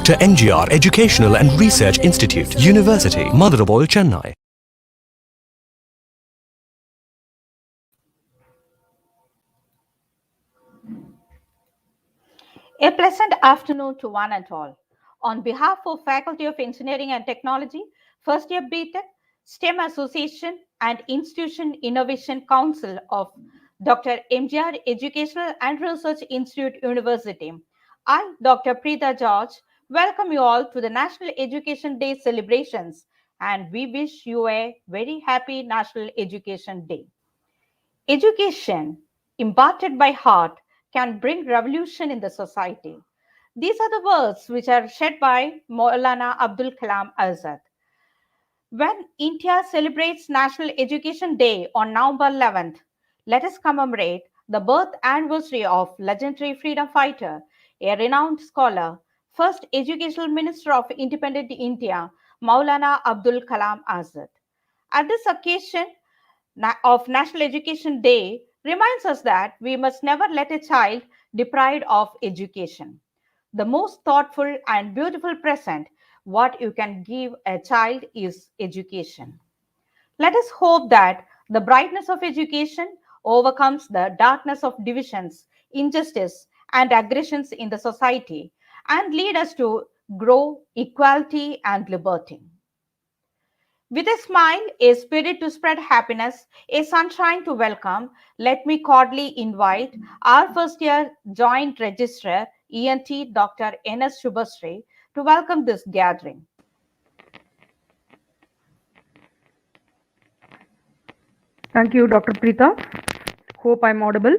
Dr. M.G.R. Educational and Research Institute, University, Madurai, Chennai. A pleasant afternoon to one and all. On behalf of Faculty of Engineering and Technology, First Year BTech, STEM Association and Institution Innovation Council of Dr. M.G.R. Educational and Research Institute University, I, Dr. Preetha George, welcome you all to the National Education Day celebrations and we wish you a very happy National Education Day. Education, imparted by heart, can bring revolution in the society. These are the words which are said by Maulana Abdul Kalam Azad. When India celebrates National Education Day on November 11th, let us commemorate the birth anniversary of legendary freedom fighter, a renowned scholar, first educational minister of independent India, Maulana Abdul Kalam Azad. At this occasion, of National Education Day reminds us that we must never let a child deprived of education. The most thoughtful and beautiful present what you can give a child is education. Let us hope that the brightness of education overcomes the darkness of divisions, injustice, and aggressions in the society and lead us to grow equality and liberty. With a smile, a spirit to spread happiness, a sunshine to welcome, let me cordially invite our first year joint registrar, ENT Dr. N.S. Shubhasri, to welcome this gathering. Thank you, Dr. Preetha. Hope I'm audible.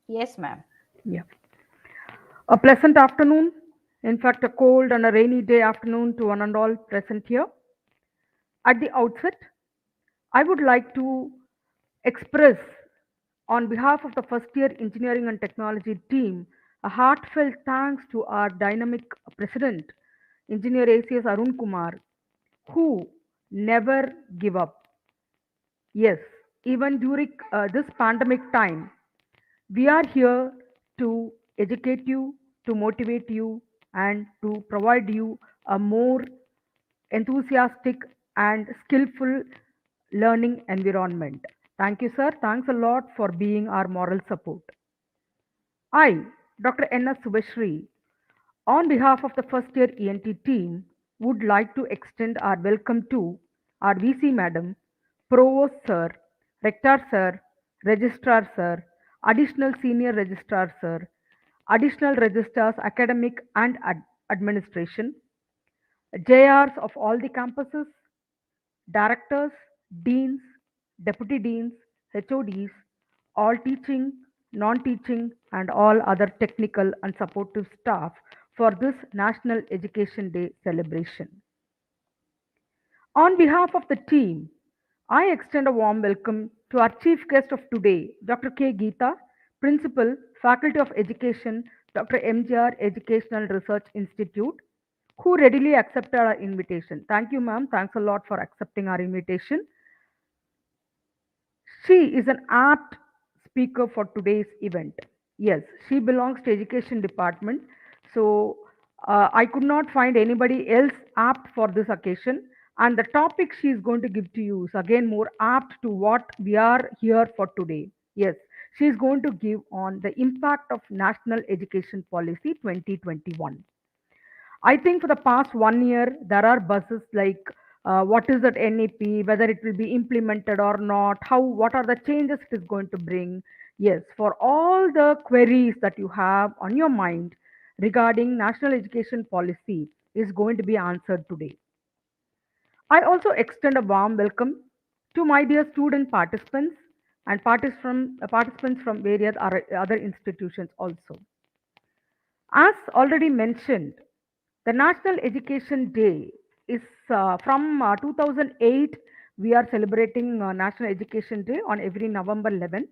Yes, ma'am. Yeah. A pleasant afternoon. In fact, a cold and a rainy day afternoon to one and all present here. At the outset, I would like to express, on behalf of the first year engineering and technology team, a heartfelt thanks to our dynamic president, Engineer ACS Arun Kumar, who never give up. Yes, even during this pandemic time, we are here to educate you, to motivate you, and to provide you a more enthusiastic and skillful learning environment. Thank you, sir. Thanks a lot for being our moral support. I, Dr. N.S. Subhashri, on behalf of the first year ENT team, would like to extend our welcome to our VC Madam, Provost Sir, Rector Sir, Registrar Sir, Additional Senior Registrar Sir, Additional Registrars Academic and Administration, JRs of all the campuses, directors, deans, deputy deans, HODs, all teaching, non teaching, and all other technical and supportive staff for this National Education Day celebration. On behalf of the team, I extend a warm welcome to our chief guest of today, Dr. K. Geetha, Principal, Faculty of Education, Dr. M.G.R. Educational Research Institute, who readily accepted our invitation. Thank you, ma'am. Thanks a lot for accepting our invitation. She is an apt speaker for today's event. Yes, she belongs to education department. So I could not find anybody else apt for this occasion. And the topic she is going to give to you is again more apt to what we are here for today. Yes, she is going to give on the impact of National Education Policy 2021. I think for the past 1 year, there are buzzes like what is that NEP, whether it will be implemented or not, how, what are the changes it is going to bring. Yes, for all the queries that you have on your mind regarding national education policy is going to be answered today. I also extend a warm welcome to my dear student participants and participants from various other institutions also. As already mentioned, the National Education Day is from 2008. We are celebrating National Education Day on every November 11th.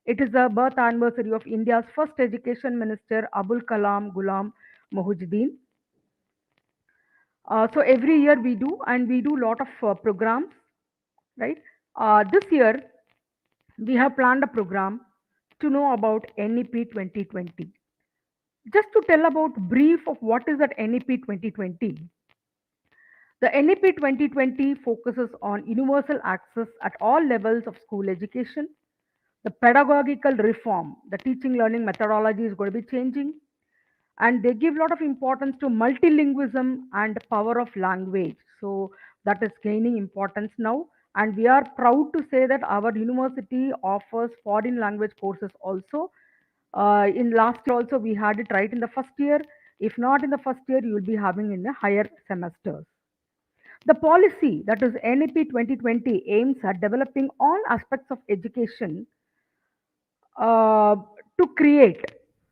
It is the birth anniversary of India's first education minister, Abul Kalam Gulam Mohuddin. So every year we do, and we do a lot of programs, right? This year we have planned a program to know about NEP 2020. Just to tell about brief of what is that NEP 2020. The NEP 2020 focuses on universal access at all levels of school education. The pedagogical reform, the teaching learning methodology is going to be changing, and they give a lot of importance to multilingualism and power of language. So that is gaining importance now, and we are proud to say that our university offers foreign language courses also. In last year also we had it right in the first year. If not in the first year, you will be having in the higher semesters. The policy, that is NEP 2020, aims at developing all aspects of education uh, to create,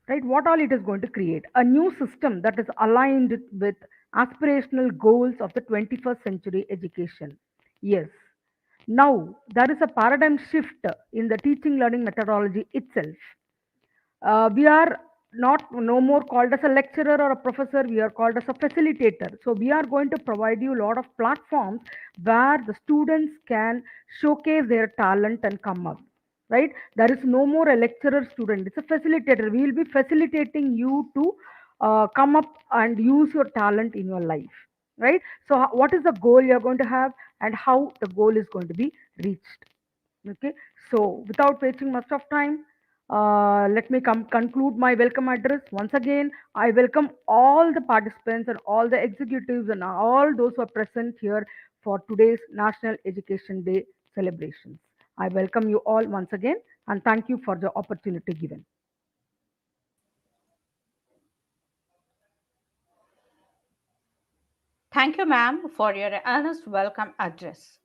right? What all it is going to create? A new system that is aligned with aspirational goals of the 21st century education. Yes. Now, there is a paradigm shift in the teaching learning methodology itself. We are not no more called as a lecturer or a professor, we are called as a facilitator. So we are going to provide you a lot of platforms where the students can showcase their talent and come up, right? There is no more a lecturer student, it's a facilitator. We will be facilitating you to come up and use your talent in your life, right? So what is the goal you are going to have, and how the goal is going to be reached? Okay, so without wasting much of time, let me conclude my welcome address. Once again, I welcome all the participants and all the executives and all those who are present here for today's National Education Day celebrations. I welcome you all once again, and thank you for the opportunity given. Thank you, ma'am, for your earnest welcome address.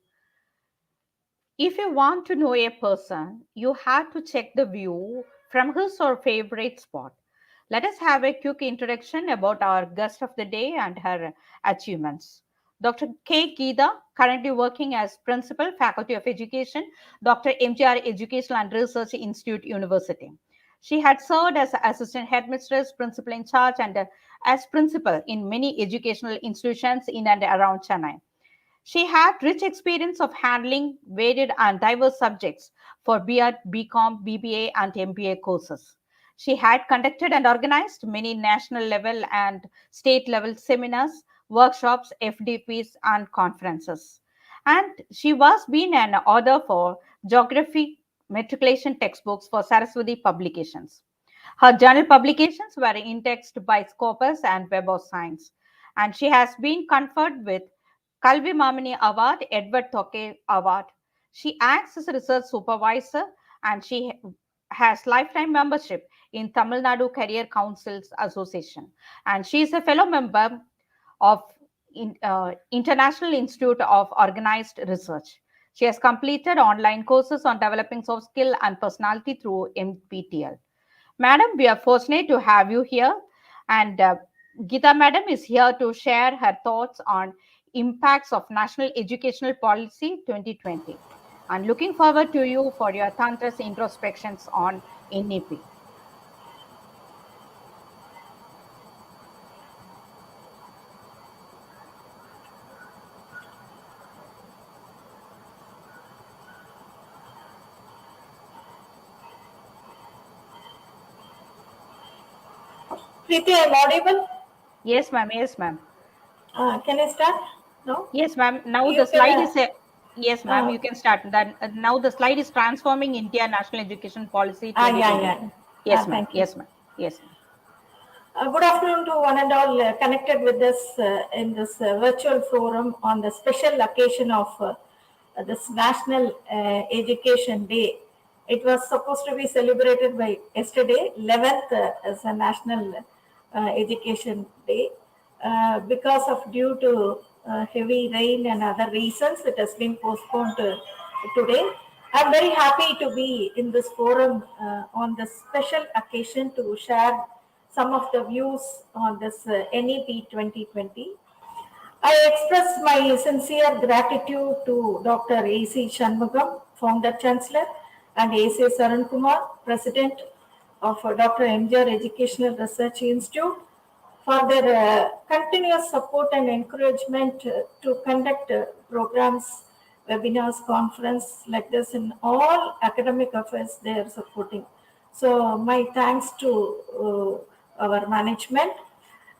If you want to know a person, you have to check the view from his or favorite spot. Let us have a quick introduction about our guest of the day and her achievements. Dr. K. Geetha, currently working as Principal, Faculty of Education, Dr. M.G.R. Educational and Research Institute, University. She had served as Assistant Headmistress, Principal in Charge, and as Principal in many educational institutions in and around Chennai. She had rich experience of handling varied and diverse subjects for B.Ed, B.Com, BBA, and MBA courses. She had conducted and organized many national level and state level seminars, workshops, FDPs, and conferences. And she was being an author for geography matriculation textbooks for Saraswati publications. Her journal publications were indexed by Scopus and Web of Science, and she has been conferred with Kalvi Mamini Award, Edward Thoke Award. She acts as a research supervisor, and she has lifetime membership in Tamil Nadu Career Councils Association. And she is a fellow member of International Institute of Organized Research. She has completed online courses on developing soft skill and personality through MPTL. Madam, we are fortunate to have you here, and Geetha Madam is here to share her thoughts on impacts of National Educational Policy 2020. And looking forward to you for your thunderous introspections on NEP. Preeti, I'm audible. Yes, ma'am. Yes, ma'am. Can I start? No? Yes, ma'am. Now the You can. slide is yes, ma'am. Uh, You can start. Then now the slide is transforming India National Education Policy yeah, 2020. yeah. Yes, ma'am. Thank you. Yes, ma'am. Yes, ma'am. Good afternoon to one and all connected with us in this virtual forum on the special occasion of this National Education Day. It was supposed to be celebrated by yesterday, 11th, as a National Education Day. Because of due to heavy rain and other reasons, it has been postponed today. I'm very happy to be in this forum on this special occasion to share some of the views on this NEP 2020. I express my sincere gratitude to Dr. A.C. Shanmugam, Founder Chancellor, and A.C. Saran Kumar, President of Dr. M.G.R. Educational Research Institute, for their continuous support and encouragement to conduct programs, webinars, conference like this in all academic affairs they are supporting. So my thanks to our management.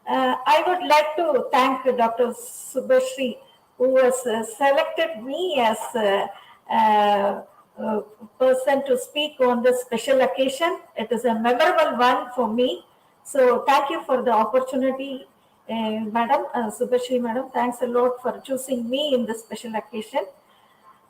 I would like to thank Dr. Subhashri, who has selected me as a person to speak on this special occasion. It is a memorable one for me. So thank you for the opportunity, Madam Subhashri, Madam. Thanks a lot for choosing me in this special occasion.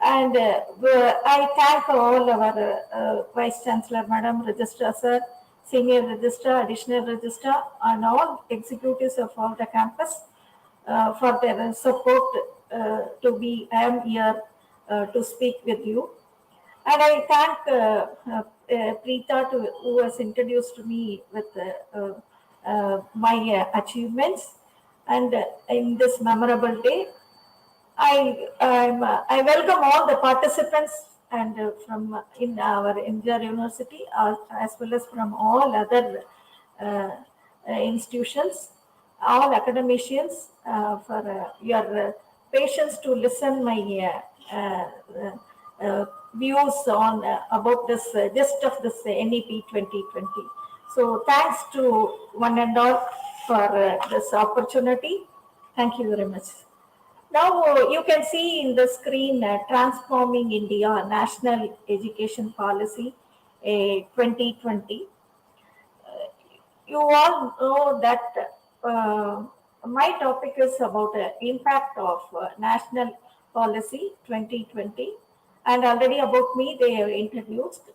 And I thank all our Vice Chancellor, Madam, Registrar Sir, Senior Registrar, Additional Registrar, and all executives of all the campus for their support I am here to speak with you. And I thank Preeta who has introduced me with my achievements. And in this memorable day, I welcome all the participants and from in our M.G.R University as well as from all other institutions, all academicians for your patience to listen my views on about this gist of this NEP 2020. So thanks to one and all for this opportunity. Thank you very much. Now you can see in the screen Transforming India National Education Policy 2020. You all know that my topic is about the impact of National Policy 2020, and already about me they have introduced.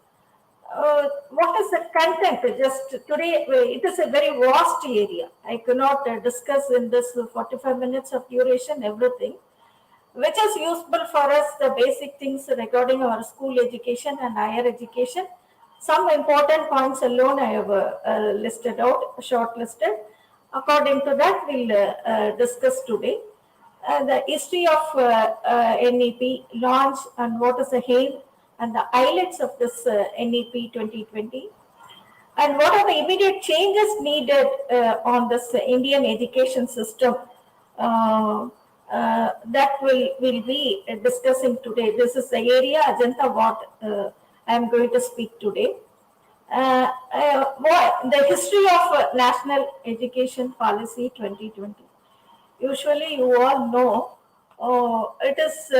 What is the content? Just today, it is a very vast area. I cannot discuss in this 45 minutes of duration everything, which is useful for us, the basic things regarding our school education and higher education. Some important points alone I have listed out, shortlisted. According to that, we'll discuss today. The history of NEP launch and what is the aim and the highlights of this NEP 2020, and what are the immediate changes needed on this Indian education system that we'll be discussing today. This is the area agenda what I am going to speak today. The history of National Education Policy 2020. Usually, you all know it is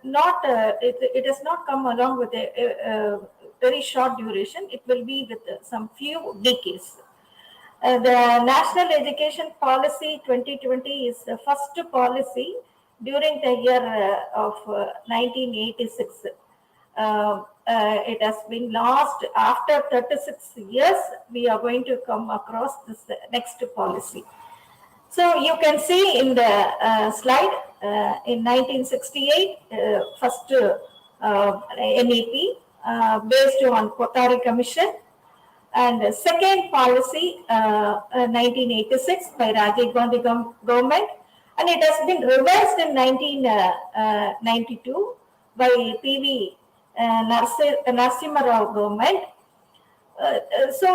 not. It has not come along with a very short duration. It will be with some few decades. The National Education Policy 2020 is the first policy during the year of 1986. It has been launched after 36 years. We are going to come across this next policy. So you can see in the slide in 1968, first NEP based on Kothari Commission, and second policy 1986 by Rajiv Gandhi government, and it has been reversed in 1992 by PV Narasimha Rao government. So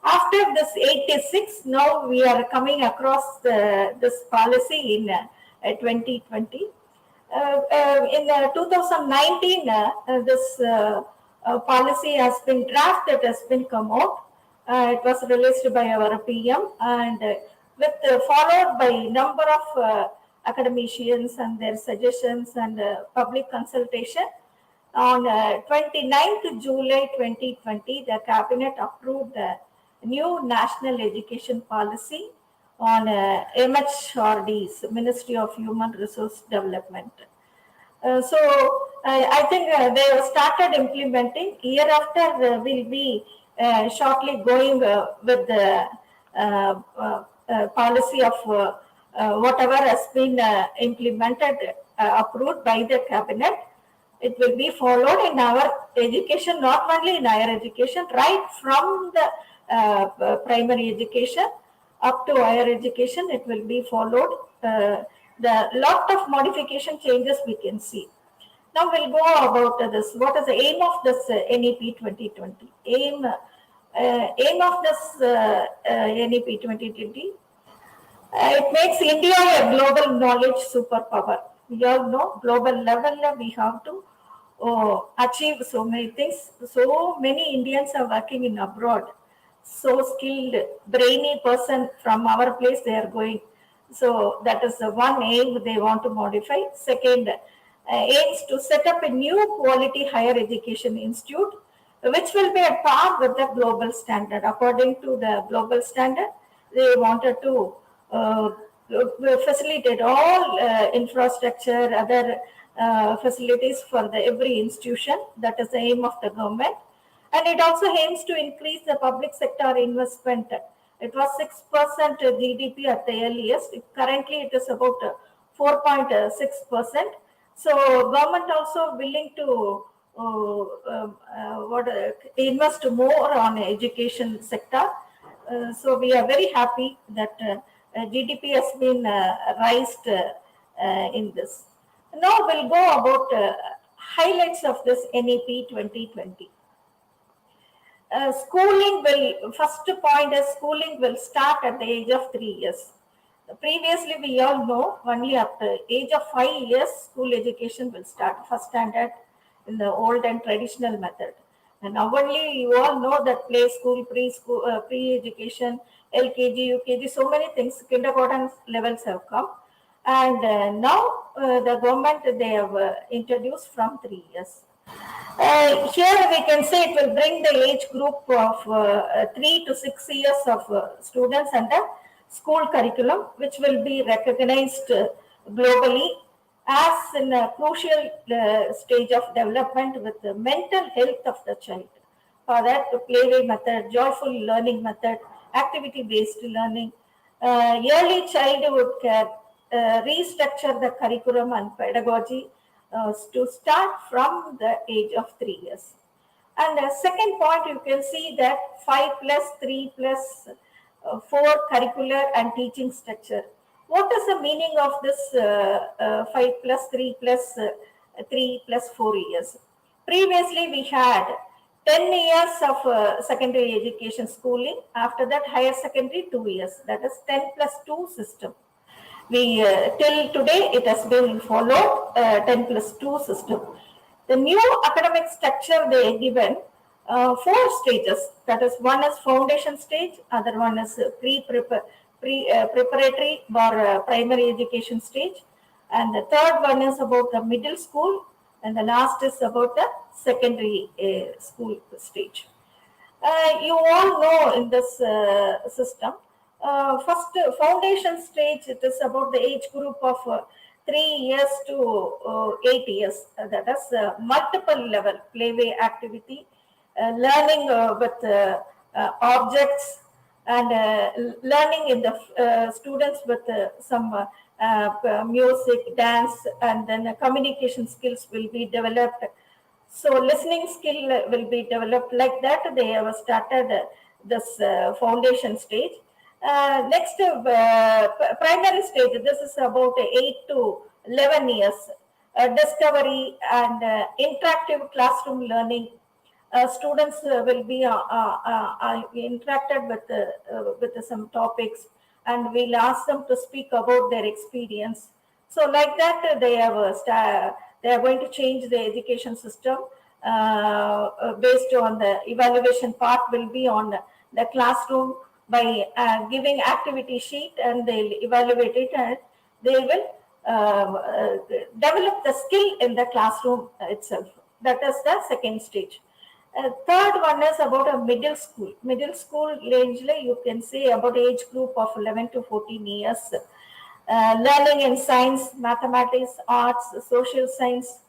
after this 86, now we are coming across this policy in 2020. In 2019, this policy has been drafted, has been come out. It was released by our PM, and followed by number of academicians and their suggestions and public consultation. On 29th July 2020, the Cabinet approved the new National Education Policy on MHRD's Ministry of Human Resource Development. So I think they have started implementing. Year after, we'll be shortly going with the policy of whatever has been implemented, approved by the Cabinet. It will be followed in our education, not only in higher education, right from the primary education up to higher education. It will be followed. The lot of modification changes we can see. Now we'll go about this. What is the aim of this NEP 2020? Aim of this NEP 2020. It makes India a global knowledge superpower. We all know global level we have to achieve so many things. So many Indians are working in abroad. so skilled, brainy person from our place they are going. So that is the one aim they want to modify. Second, aims to set up a new quality higher education institute, which will be at par with the global standard. According to the global standard, they wanted to facilitate all infrastructure, other facilities for the every institution. That is the aim of the government. And it also aims to increase the public sector investment. It was 6% GDP at the earliest. Currently, it is about 4.6%. So, government also willing to invest more on education sector. So, we are very happy that GDP has been raised in this. Now, we'll go about highlights of this NEP 2020. Schooling will, first point is schooling will start at the age of 3 years. Previously, we all know only after age of 5 years, school education will start, first standard in the old and traditional method. And now only you all know that play school, preschool, pre-education, LKG, UKG, so many things, kindergarten levels have come. And now the government, they have introduced from 3 years. Here we can say it will bring the age group of 3 to 6 years of students under school curriculum, which will be recognized globally as in a crucial stage of development with the mental health of the child. For that, the playway method, joyful learning method, activity-based learning, early childhood care, restructure the curriculum and pedagogy to start from the age of 3 years. And the second point, you can see that 5 plus 3 plus 4 curricular and teaching structure. What is the meaning of this 5 plus 3 plus 3 plus 4 years? Previously, we had 10 years of secondary education schooling. After that, higher secondary 2 years. That is 10 plus 2 system. We till today it has been followed 10 plus 2 system. The new academic structure they are given 4 stages. That is, one is foundation stage, other one is preparatory or primary education stage, and the third one is about the middle school, and the last is about the secondary school stage. You all know in this system. First foundation stage, it is about the age group of 3 years to 8 years. That is multiple level playway activity, learning with objects, and learning in the students with some music, dance, and then communication skills will be developed. So listening skill will be developed. Like that, they have started this foundation stage. Next, primary stage, this is about 8 to 11 years. Discovery and interactive classroom learning. Students will be interacted with some topics, and we'll ask them to speak about their experience. So like that, they are going to change the education system based on the evaluation part will be on the classroom by giving activity sheet, and they'll evaluate it, and they will develop the skill in the classroom itself. That is the second stage. Third one is about a middle school. Middle school range, you can say about age group of 11 to 14 years. Learning in science, mathematics, arts, social science,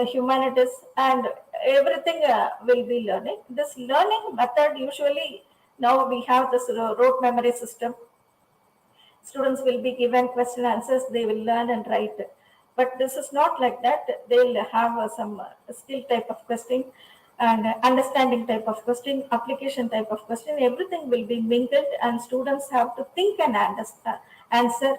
humanities, and everything will be learning. This learning method usually, now we have this rote memory system. Students will be given question answers, they will learn and write. But this is not like that. They'll have some skill type of question, and understanding type of question, application type of question. Everything will be mingled, and students have to think and answer.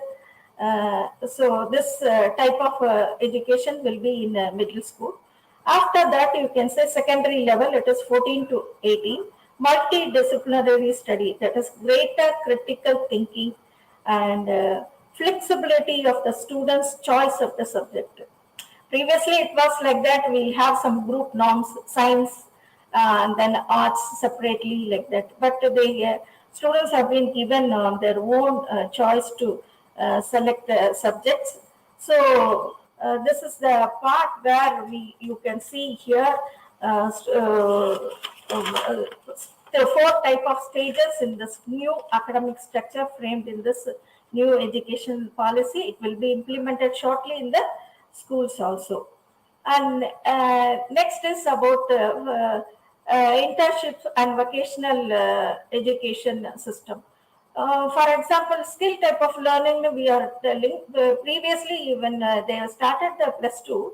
So this type of education will be in middle school. After that, you can say secondary level, it is 14 to 18. Multidisciplinary study, that is greater critical thinking and flexibility of the students' choice of the subject. Previously, it was like that. We have some group norms, science, and then arts separately like that. But the students have been given their own choice to select the subjects. So this is the part where you can see here the four type of stages in this new academic structure framed in this new education policy. It will be implemented shortly in the schools also. And next is about internships and vocational education system. For example, skill type of learning we are telling. Previously, when they started the +2,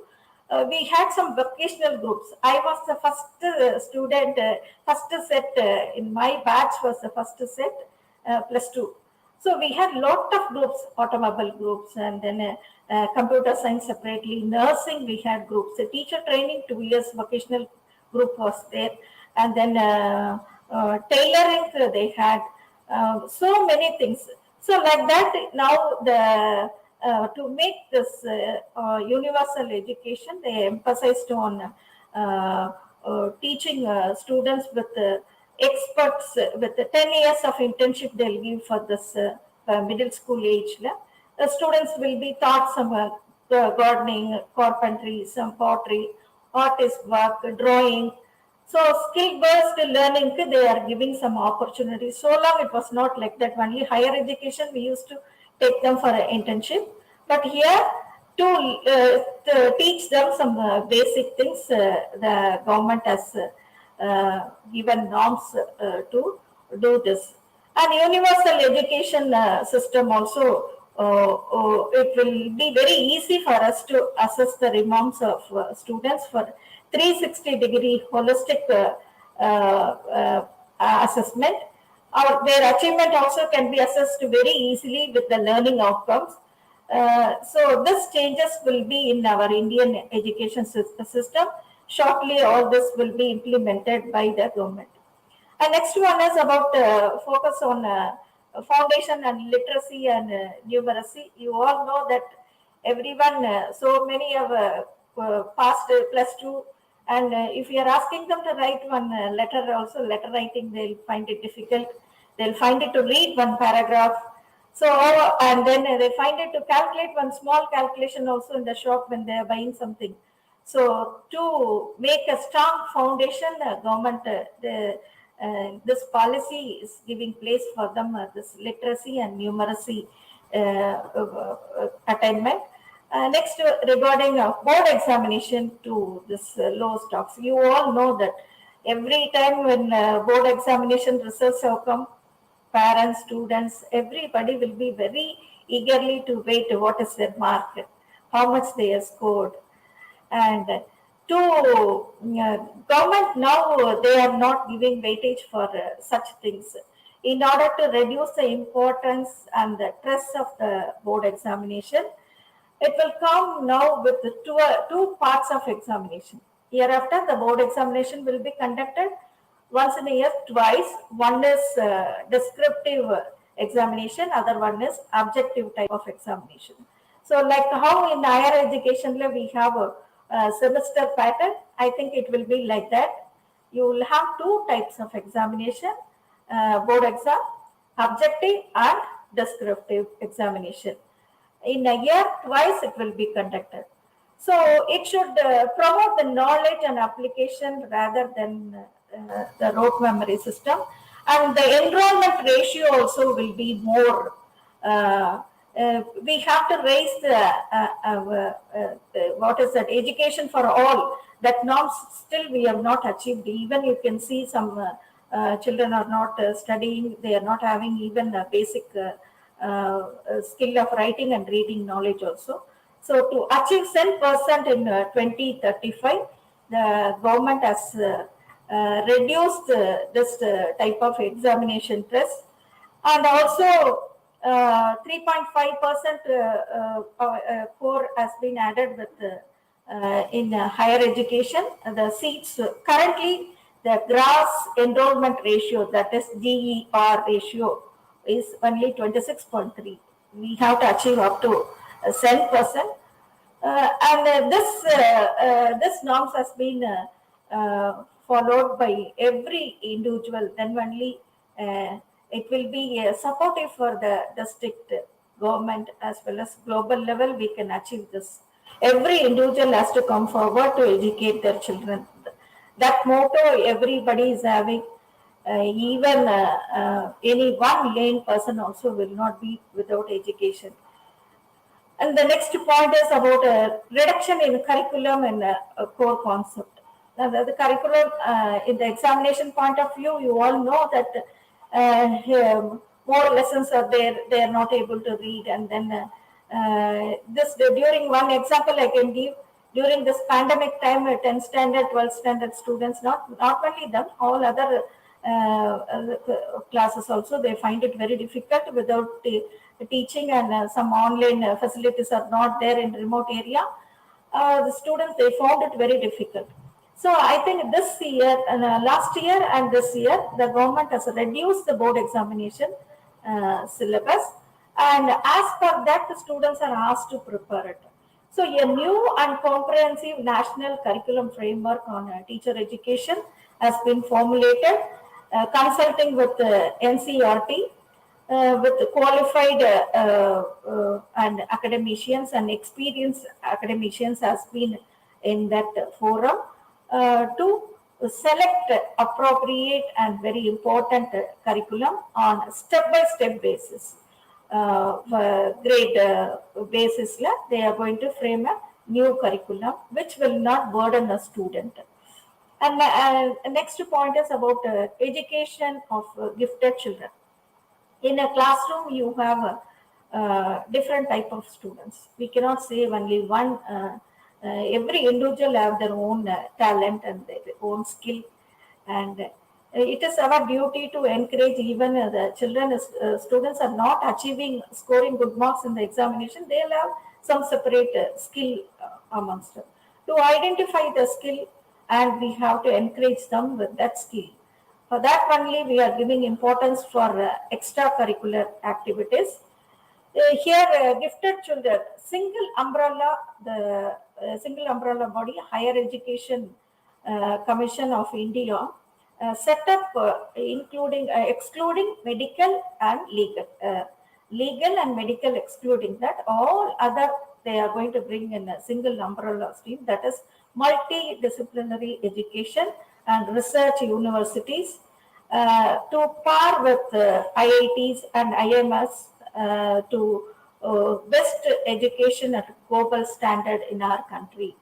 we had some vocational groups. I was the first student, first set in my batch was the first set, +2. So we had lot of groups, automobile groups, and then computer science separately. Nursing we had groups. The teacher training 2 years vocational group was there, and then tailoring they had. So many things. So like that now the to make this universal education, they emphasized on teaching students with experts with 10 years of internship they'll give for this middle school age. The students will be taught some gardening, carpentry, some pottery, artist work, drawing. So skill-based learning, they are giving some opportunities. So long it was not like that. Only higher education we used to take them for an internship. But here to teach them some basic things, the government has given norms to do this. And universal education system also, it will be very easy for us to assess the remarks of students for 360-degree holistic assessment. Their achievement also can be assessed very easily with the learning outcomes. So this changes will be in our Indian education system. Shortly, all this will be implemented by the government. And next one is about focus on foundation and literacy and numeracy. You all know that everyone, so many have passed +2, and if you are asking them to write one letter, also letter writing, they'll find it difficult. They'll find it to read one paragraph. So, and then they find it to calculate one small calculation also in the shop when they are buying something. So, to make a strong foundation, government, this policy is giving place for them, this literacy and numeracy attainment. Next, regarding board examination to this low stocks, you all know that every time when board examination results have come, parents, students, everybody will be very eagerly to wait what is their mark, how much they have scored. And to government now, they are not giving weightage for such things. In order to reduce the importance and the stress of the board examination, it will come now with the two parts of examination. Hereafter, the board examination will be conducted once in a year, twice. One is descriptive examination, other one is objective type of examination. So like how in higher education we have a semester pattern, I think it will be like that. You will have two types of examination, board exam, objective and descriptive examination. In a year, twice it will be conducted. So it should promote the knowledge and application rather than the rote memory system. And the enrollment ratio also will be more. We have to raise the what is that, education for all. That norms still we have not achieved. Even you can see some children are not studying. They are not having even a basic skill of writing and reading knowledge also. So to achieve 10% in 2035, the government has reduced this type of examination test, and also 3.5% core has been added with in higher education. The seats currently, the gross enrollment ratio, that is GER ratio, is only 26.3. We have to achieve up to 10%. And this norms has been followed by every individual, then only it will be supportive for the district government as well as global level. We can achieve this. Every individual has to come forward to educate their children. That motto everybody is having. Even any one lane person also will not be without education. And the next point is about reduction in curriculum and core concept. Now, the curriculum, in the examination point of view, you all know that more lessons are there, they are not able to read. And then this during one example I can give, during this pandemic time, 10th standard, 12th standard students, not only them, all other classes also, they find it very difficult without teaching, and some online facilities are not there in remote area. The students, they found it very difficult. So I think this year, last year and this year, the government has reduced the board examination syllabus, and as per that, the students are asked to prepare it. So a new and comprehensive national curriculum framework on teacher education has been formulated, consulting with NCRT, with qualified and academicians and experienced academicians has been in that forum to select appropriate and very important curriculum on step-by-step basis. Grade basis, they are going to frame a new curriculum which will not burden a student. And next point is about education of gifted children. In a classroom, you have different type of students. We cannot say only one. Every individual have their own talent and their own skill, and it is our duty to encourage even the children. Students are not achieving scoring good marks in the examination, they'll have some separate skill amongst them. To identify the skill, and we have to encourage them with that skill. For that only, we are giving importance for extracurricular activities. Here, gifted children, single umbrella, the single umbrella body, Higher Education Commission of India, set up including excluding medical and legal, legal and medical excluding that, all other they are going to bring in a single umbrella stream, that is multidisciplinary education and research universities, to par with IITs and IMS, to best education at global standard in our country.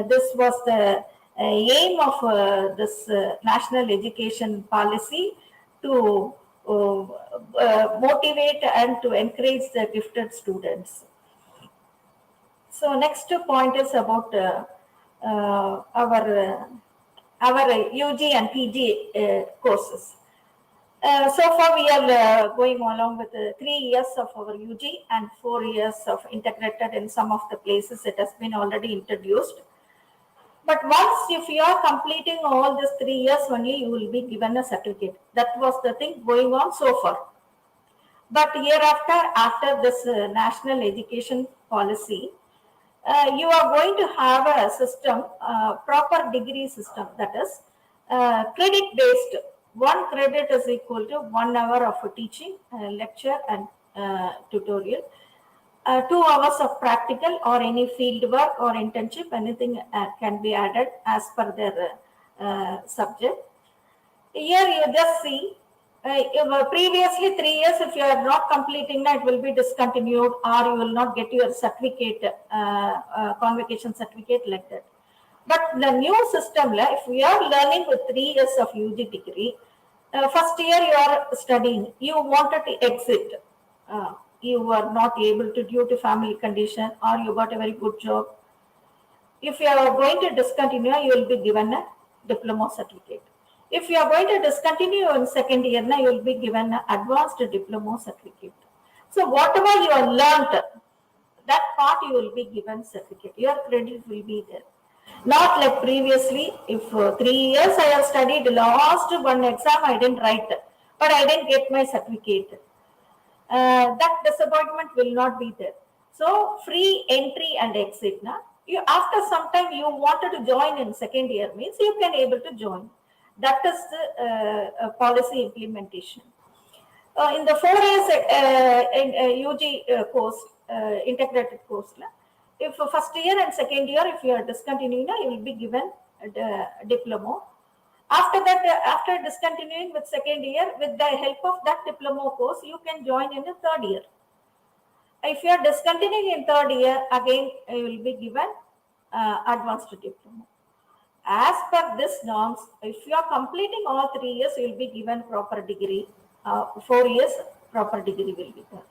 This was the aim of this national education policy, to motivate and to encourage the gifted students. So next point is about our UG and PG courses. So far, we are going along with 3 years of our UG and 4 years of integrated. In some of the places, it has been already introduced. But once, if you are completing all these 3 years only, you will be given a certificate. That was the thing going on so far. But hereafter, after this national education policy, you are going to have a system, proper degree system, that is credit based. 1 credit is equal to 1 hour of teaching, lecture and tutorial. 2 hours of practical or any field work or internship, anything can be added as per their subject. Here you just see, previously 3 years, if you are not completing that, it will be discontinued, or you will not get your certificate, convocation certificate, like that. But the new system, if we are learning with 3 years of UG degree, first year you are studying, you wanted to exit, you were not able to due to family condition, or you got a very good job. If you are going to discontinue, you will be given a diploma certificate. If you are going to discontinue in second year, now you will be given an advanced diploma certificate. So whatever you have learned, that part you will be given certificate. Your credit will be there. Not like previously, if 3 years I have studied, last one exam I didn't write, but I didn't get my certificate. That disappointment will not be there. So free entry and exit. You, after some time you wanted to join in second year means you can able to join. That is the policy implementation. In the 4 years in UG course, integrated course, if first year and second year, if you are discontinuing, you will be given a diploma. After that, after discontinuing with second year, with the help of that diploma course, you can join in the third year. If you are discontinuing in third year, again you will be given advanced diploma. As per this norms, if you are completing all 3 years, you will be given proper degree. 4 years, proper degree will be done.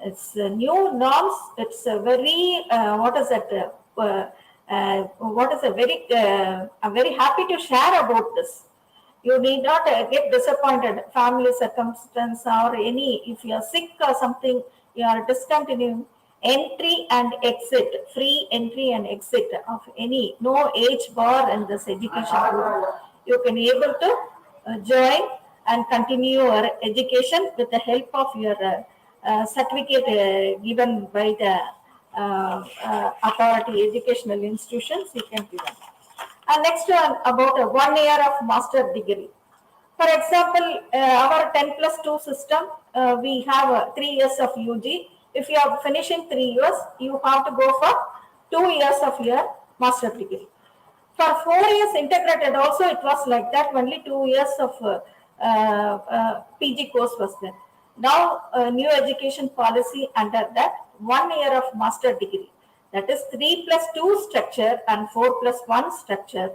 It's new norms. It's a very what is that? What is a very? I'm very happy to share about this. You need not get disappointed. Family circumstance or any. If you are sick or something, you are discontinuing. Entry and exit, free entry and exit of any, no age bar in this education group. You can able to join and continue your education with the help of your certificate given by the authority educational institutions. You can give them. And next one about 1 year of master degree. For example, our 10+2 system, we have 3 years of UG. If you are finishing 3 years, you have to go for 2 years of your master degree. For 4 years integrated also, it was like that, only 2 years of PG course was there. Now, new education policy under that, 1 year of master degree. That is 3+2 structure and 4+1 structure.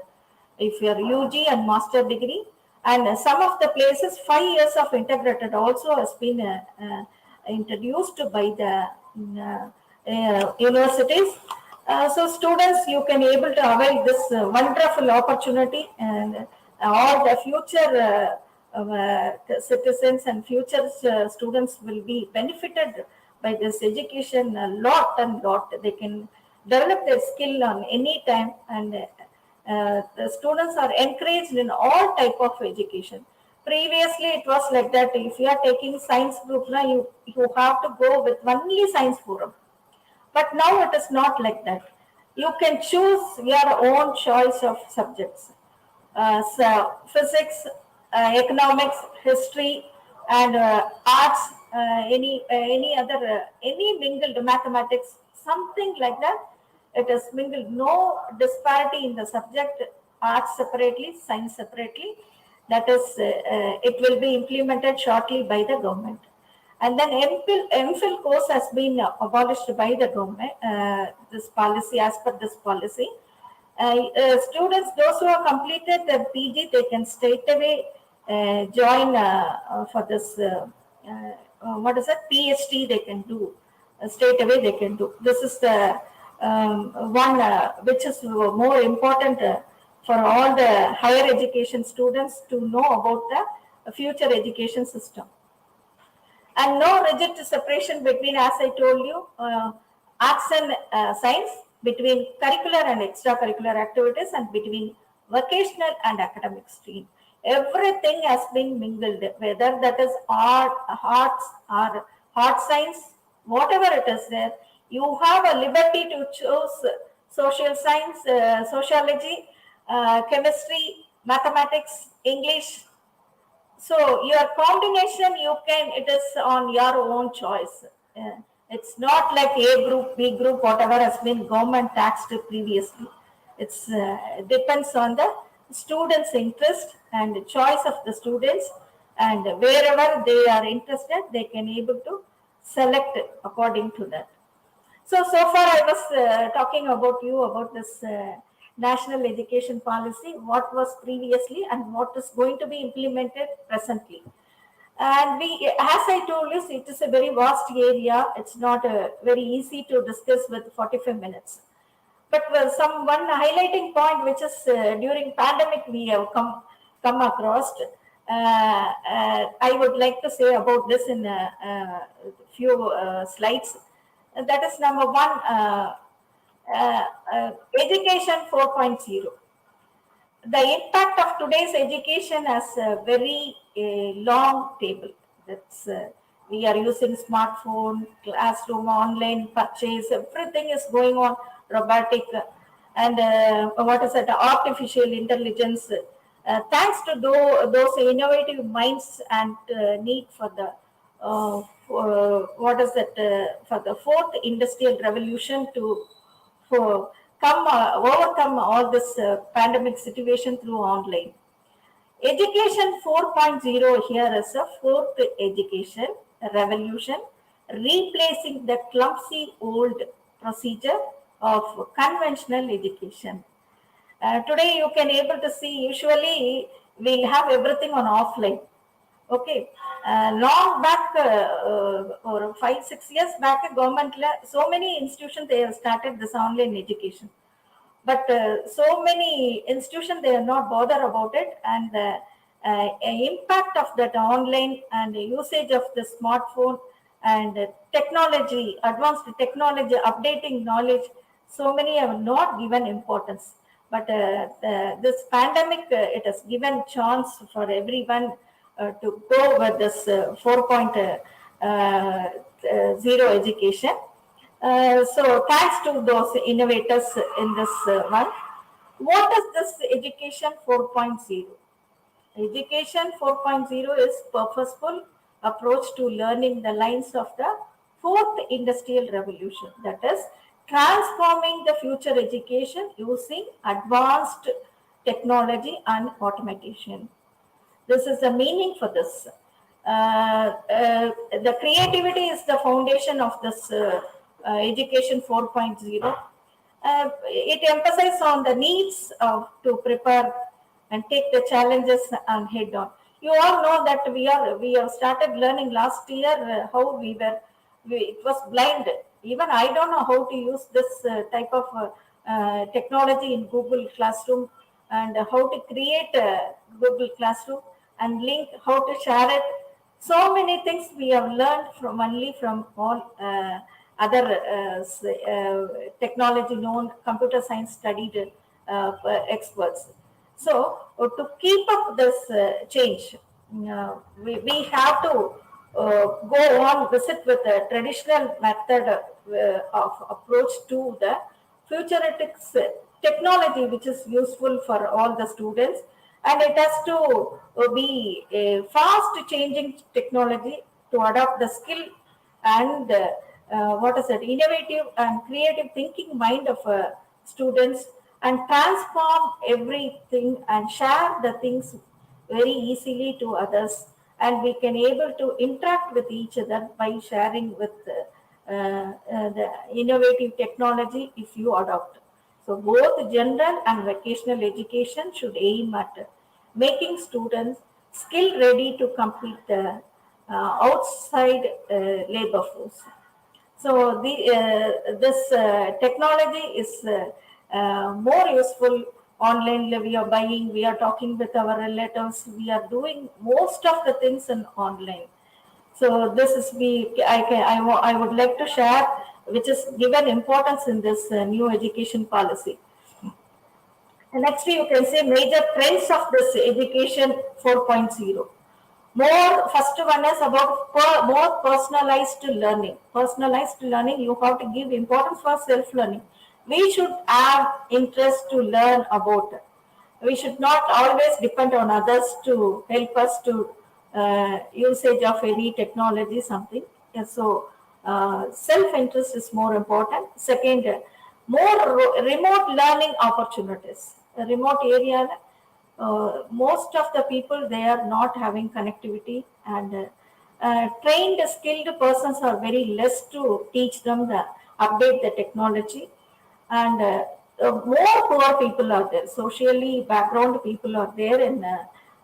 If you are UG and master degree, and some of the places 5 years of integrated also has been introduced by the universities. So students, you can able to avail this wonderful opportunity, and all the future citizens and future students will be benefited by this education a lot and lot. They can develop their skill on any time, and the students are encouraged in all type of education. Previously, it was like that. If you are taking science group, now you have to go with only science forum. But now it is not like that. You can choose your own choice of subjects. So physics, economics, history, and arts, any other, any mingled mathematics, something like that. It is mingled, no disparity in the subject, arts separately, science separately. That is, it will be implemented shortly by the government. And then MPhil course has been abolished by the government, this policy, as per this policy. Students, those who have completed the PG, they can straight away join for this, what is it, PhD they can do, straight away they can do. This is the one which is more important for all the higher education students to know about the future education system. And no rigid separation between, as I told you, arts and science, between curricular and extracurricular activities, and between vocational and academic stream. Everything has been mingled, whether that is art, arts, or hard science, whatever it is there. You have a liberty to choose social science, sociology, chemistry, mathematics, English. So your combination, you can, it is on your own choice. It's not like A group, B group, whatever has been government taxed previously. It's depends on the students' interest and choice of the students, and wherever they are interested, they can able to select according to that. So far I was talking about you about this national education policy, what was previously and what is going to be implemented presently. And we, as I told you, it is a very vast area. It's not very easy to discuss with 45 minutes. But some one highlighting point, which is during pandemic we have come across. I would like to say about this in a few slides. That is number one, education 4.0. The impact of today's education has a very long table. That's we are using smartphone, classroom, online purchase, everything is going on. robotic, and what is it, artificial intelligence. Thanks to those innovative minds and need for the what is that for the fourth industrial revolution to for overcome all this pandemic situation through online. Education 4.0 here is a fourth education revolution, replacing the clumsy old procedure of conventional education. Today you can able to see, usually we'll have everything on offline. Okay, long back, or 5-6 years back, government so many institutions they have started this online education, but so many institutions they are not bother about it, and the impact of that online and the usage of the smartphone and technology, advanced technology, updating knowledge, so many have not given importance. But this pandemic, it has given chance for everyone to go with this 4.0 education. So thanks to those innovators in this one. What is this education 4.0? Education 4.0 is purposeful approach to learning the lines of the fourth industrial revolution. That is transforming the future education using advanced technology and automation. This is the meaning for this. The creativity is the foundation of this education 4.0. It emphasizes on the needs of to prepare and take the challenges and head on. You all know that we have started learning last year how it was blind. Even I don't know how to use this type of technology in Google Classroom, and how to create a Google Classroom and link, how to share it. So many things we have learned from only from all other technology known computer science studied experts. So to keep up this change, we have to go on visit with the traditional method of approach to the futuristic technology, which is useful for all the students, and it has to be a fast changing technology to adopt the skill and what is it, innovative and creative thinking mind of students, and transform everything and share the things very easily to others, and we can able to interact with each other by sharing with the innovative technology if you adopt. So both general and vocational education should aim at making students skill ready to compete the outside labor force. So this technology is more useful online. We are buying, we are talking with our relatives, we are doing most of the things in online. So this is I would like to share, which is given importance in this new education policy. And next you can say major trends of this education 4.0. More, first one is about more personalized learning. Personalized learning, you have to give importance for self-learning. We should have interest to learn about it. We should not always depend on others to help us to usage of any technology, something. And so self-interest is more important. Second, more remote learning opportunities. A remote area, most of the people they are not having connectivity, and trained skilled persons are very less to teach them the update the technology, and more poor people are there, socially background people are there in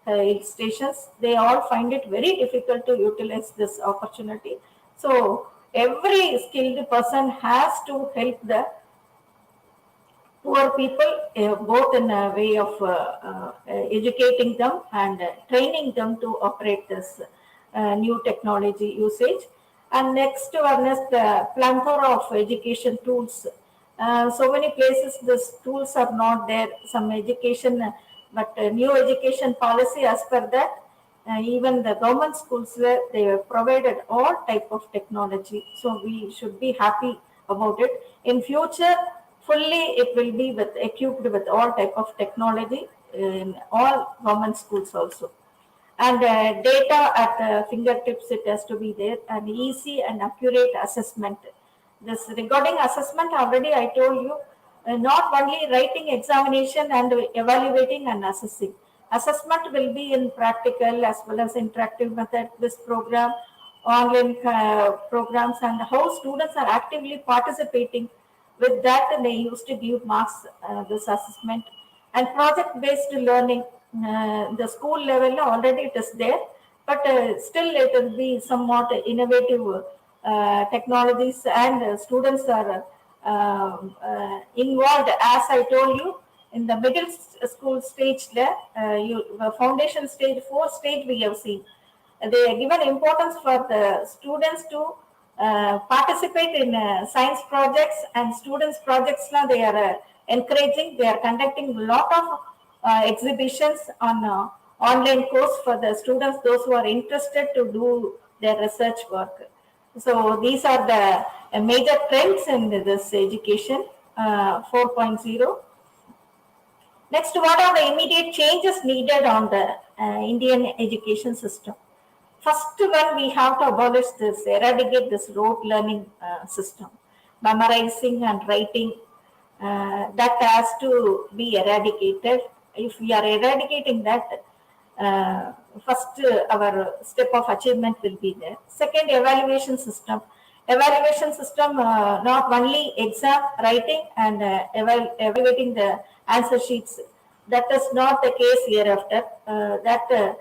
hill stations. They all find it very difficult to utilize this opportunity. So every skilled person has to help the poor people, both in a way of educating them and training them to operate this new technology usage. And next one is the plethora of education tools. So many places these tools are not there. Some education, but new education policy as per that, even the government schools where they have provided all type of technology. So we should be happy about it. In future, fully it will be equipped with all type of technology in all government schools also. And data at fingertips, it has to be there, and easy and accurate assessment. This regarding assessment, already I told you, not only writing examination and evaluating and assessing. Assessment will be in practical as well as interactive method, this program, online programs, and how students are actively participating with that, and they used to give marks this assessment. And project based learning, the school level already it is there, but still it will be somewhat innovative technologies, and students are involved, as I told you, in the middle school stage there, foundation stage, 4 stage we have seen. They are given importance for the students to participate in science projects and students projects. Now they are encouraging, they are conducting a lot of exhibitions on online course for the students, those who are interested to do their research work. So these are the major trends in this education 4.0. Next, what are the immediate changes needed on the Indian education system? First one, we have to abolish this, eradicate this rote learning system, memorizing and writing. That has to be eradicated. If we are eradicating that, first our step of achievement will be there. Second, evaluation system. Evaluation system, not only exam writing and evaluating the answer sheets. That is not the case hereafter. That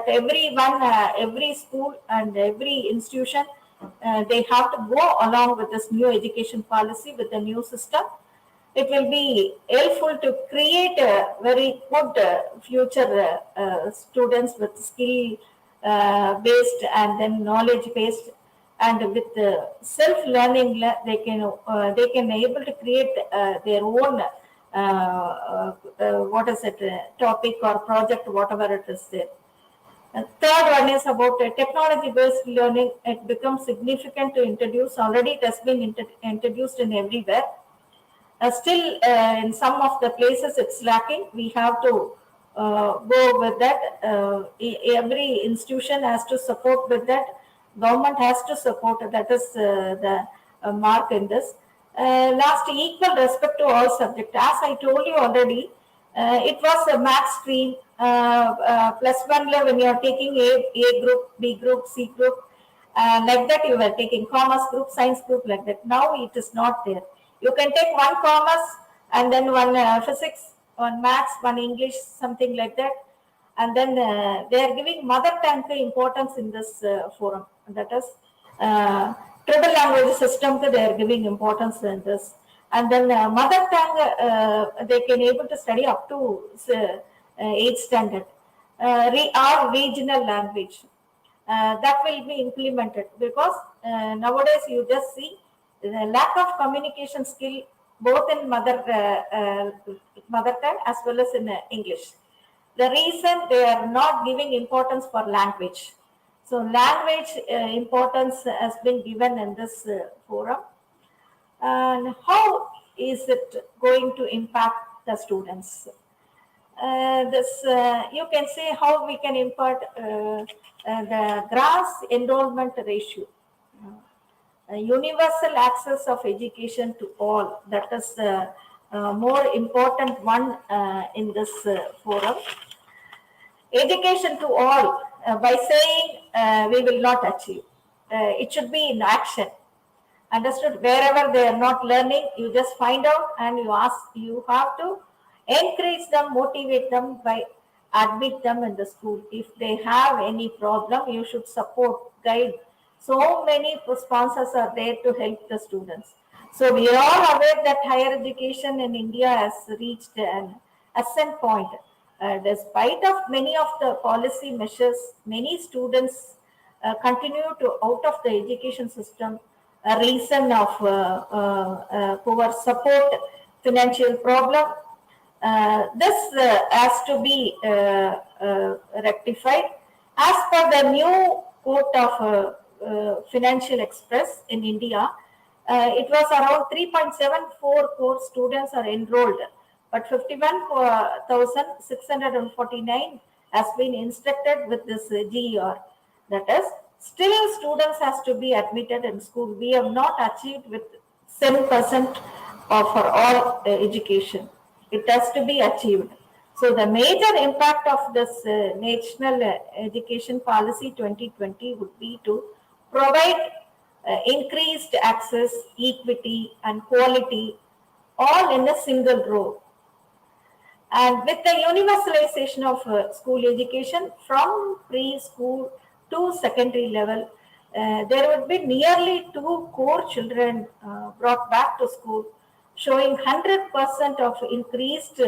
everyone, every school and every institution, they have to go along with this new education policy, with the new system. It will be helpful to create a very good future students with skill based and then knowledge based, and with self-learning. They can able to create their own what is it, topic or project, whatever it is there. Third one is about technology-based learning. It becomes significant to introduce. Already it has been introduced in everywhere. Still, in some of the places it's lacking. We have to go with that. Every institution has to support with that. Government has to support. That is the mark in this. Last, equal respect to all subjects. As I told you already, it was a math stream. +1 when you are taking A group, B group, C group, like that you were taking commerce group, science group, like that. Now it is not there. You can take one commerce and then one physics, one maths, one English, something like that. And then they are giving mother tongue importance in this forum. That is triple language system, they are giving importance in this. And then mother tongue, they can able to study up to 8th standard. Or regional language. That will be implemented, because nowadays you just see the lack of communication skill both in mother tongue as well as in English. The reason they are not giving importance for language. So language importance has been given in this forum. And how is it going to impact the students? You can say how we can impart the gross enrollment ratio. Universal access of education to all. That is the more important one in this forum. Education to all, by saying we will not achieve. It should be in action. Understood? Wherever they are not learning, you just find out and you ask. You have to encourage them, motivate them by admit them in the school. If they have any problem, you should support, guide. So many sponsors are there to help the students. So we are all aware that higher education in India has reached an ascent point. Despite of many of the policy measures, many students continue to out of the education system. A reason of poor support, financial problem. This has to be rectified. As per the new Court of Financial Express in India, It was around 3.74 crore students are enrolled, but 51,649 has been instructed with this GER. That is, still students has to be admitted in school. We have not achieved with 7% for all education. It has to be achieved. So the major impact of this National Education Policy 2020 would be to provide increased access, equity, and quality all in a single row. And with the universalization of school education from preschool to secondary level, there would be nearly 2 crore children brought back to school, showing 100% of increased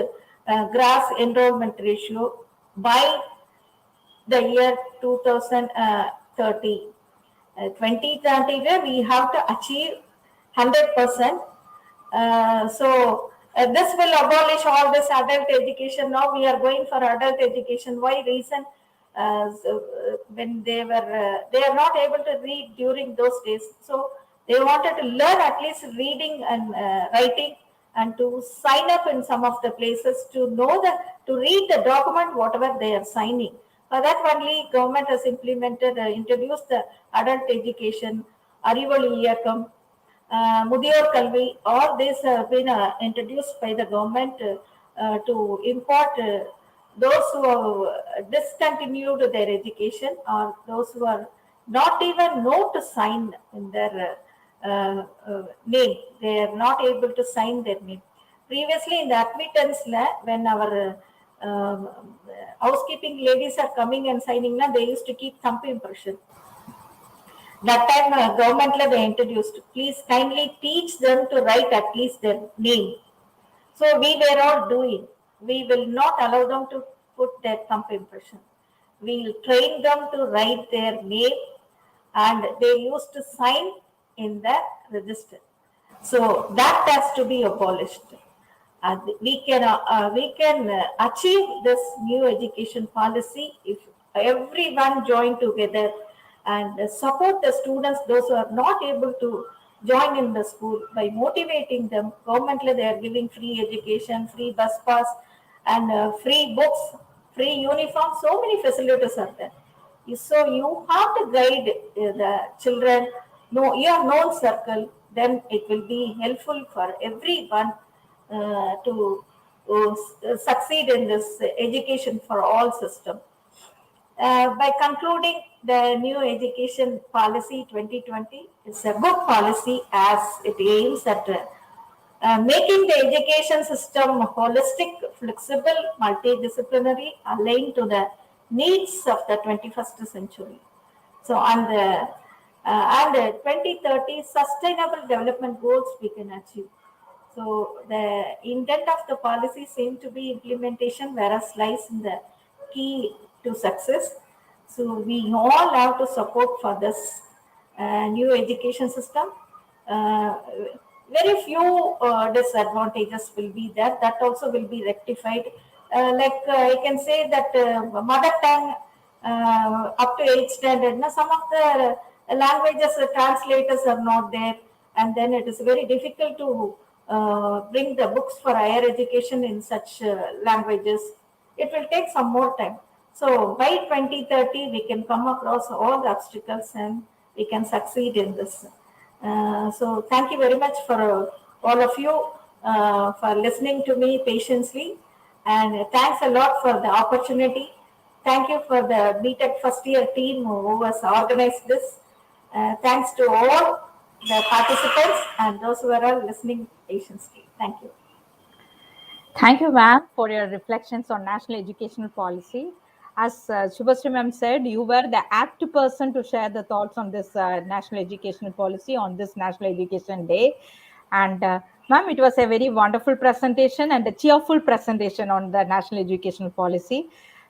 gross enrollment ratio by the year 2030. 2030, we have to achieve 100%. This will abolish all this adult education. Now we are going for adult education. Why reason? When they are not able to read during those days. So they wanted to learn at least reading and writing, and to sign up in some of the places to know that to read the document whatever they are signing. For that only government has implemented, introduced the adult education, Arivali Iyakam, Mudiyor Kalvi. All these have been introduced by the government to impart those who have discontinued their education, or those who are not even know to sign in their name. They are not able to sign their name. Previously, in the admittance, when our housekeeping ladies are coming and signing, they used to keep thumb impression. That time, government they introduced, please kindly teach them to write at least their name. So we were all doing. We will not allow them to put their thumb impression. We will train them to write their name, and they used to sign in the register. So that has to be abolished. And we can achieve this new education policy if everyone join together and support the students, those who are not able to join in the school, by motivating them. Governmentally, they are giving free education, free bus pass, and free books, free uniform. So many facilities are there. So you have to guide the children, know your known circle, then it will be helpful for everyone to succeed in this education for all system. By concluding, the new education policy 2020 is a good policy as it aims at making the education system holistic, flexible, multidisciplinary, aligned to the needs of the 21st century. So, and 2030 sustainable development goals we can achieve. So the intent of the policy seems to be implementation, whereas lies in the key to success. So we all have to support for this new education system. Very few disadvantages will be there. That also will be rectified. I can say that mother tongue up to 8th standard. Now, some of the languages translators are not there, and then it is very difficult to bring the books for higher education in such languages. It will take some more time. So by 2030, we can come across all the obstacles and we can succeed in this. So thank you very much for all of you for listening to me patiently, and thanks a lot for the opportunity. Thank you for the BTech first year team who has organized this. Thanks to all the participants and those who are all listening patiently. Thank you. Thank you, ma'am, for your reflections on national educational policy. As Shubhasri ma'am said, you were the apt person to share the thoughts on this national educational policy on this National Education Day. And ma'am, it was a very wonderful presentation and a cheerful presentation on the national educational policy.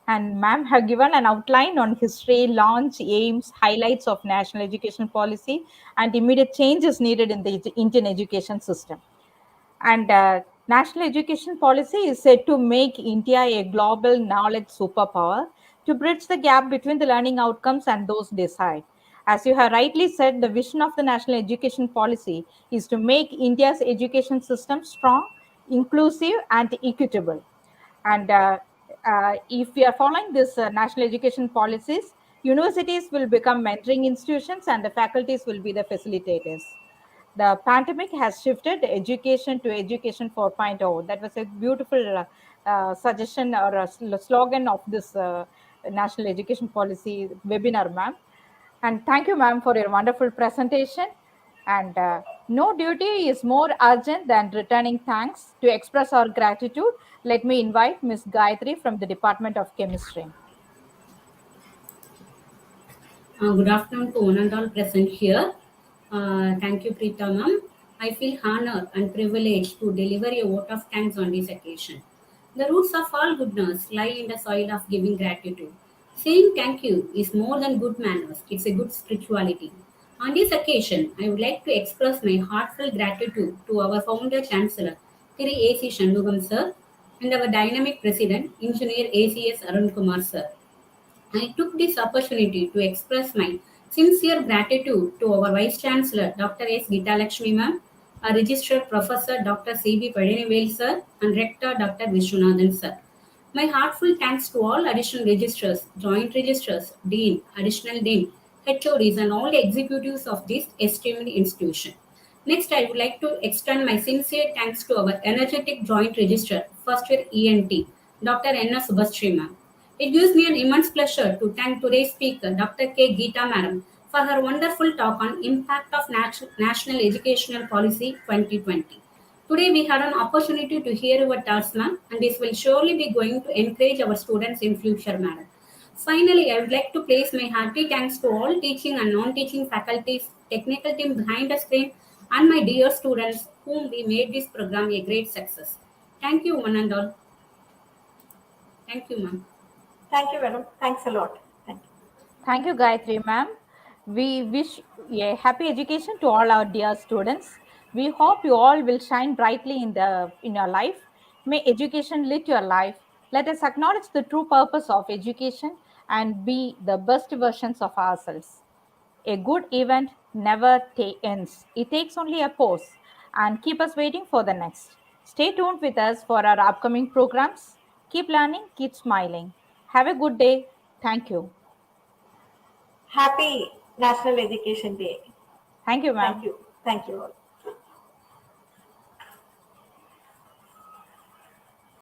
And ma'am have given an outline on history, launch, aims, highlights of national education policy, and immediate changes needed in the Indian education system. And national education policy is said to make India a global knowledge superpower to bridge the gap between the learning outcomes and those desired. As you have rightly said, the vision of the national education policy is to make India's education system strong, inclusive, and equitable. And if we are following this national education policies, universities will become mentoring institutions and the faculties will be the facilitators. The pandemic has shifted education to education 4.0. That was a beautiful suggestion or a slogan of this national education policy webinar, ma'am. And thank you, ma'am, for your wonderful presentation. And no duty is more urgent than returning thanks. To express our gratitude, let me invite Ms. Gayatri from the Department of Chemistry. Good afternoon to one and all present here. Thank you, Preeta ma'am. I feel honored and privileged to deliver a vote of thanks on this occasion. The roots of all goodness lie in the soil of giving gratitude. Saying thank you is more than good manners, it's a good spirituality. On this occasion, I would like to express my heartfelt gratitude to our founder chancellor, Thiri A.C. Shanmugam sir, and our dynamic president, Engineer A.C.S. Arun Kumar sir. I took this opportunity to express my sincere gratitude to our Vice Chancellor, Dr. S. Geetha Lakshmi ma'am, our Registered Professor, Dr. C.B. Padanivel sir, and Rector, Dr. Vishwanathan sir. My heartfelt thanks to all additional registrars, joint registrars, dean, additional dean, HODs, and all the executives of this esteemed institution. Next, I would like to extend my sincere thanks to our energetic joint registrar, first year ENT, Dr. N.S. Subhasri ma'am. It gives me an immense pleasure to thank today's speaker, Dr. K. Geetha Madam, for her wonderful talk on impact of National Educational Policy 2020. Today we had an opportunity to hear your thoughts, ma'am, and this will surely be going to encourage our students in future, madam. Finally, I would like to place my hearty thanks to all teaching and non-teaching faculties, technical team behind the screen, and my dear students whom we made this program a great success. Thank you, one and all. Thank you, ma'am. Thank you, madam. Thanks a lot. Thank you. Thank you, Gayatri ma'am. We wish a happy education to all our dear students. We hope you all will shine brightly in your life. May education lit your life. Let us acknowledge the true purpose of education and be the best versions of ourselves. A good event never ends. It takes only a pause and keep us waiting for the next. Stay tuned with us for our upcoming programs. Keep learning, keep smiling. Have a good day. Thank you. Happy National Education Day. Thank you, ma'am. Thank you. Thank you all.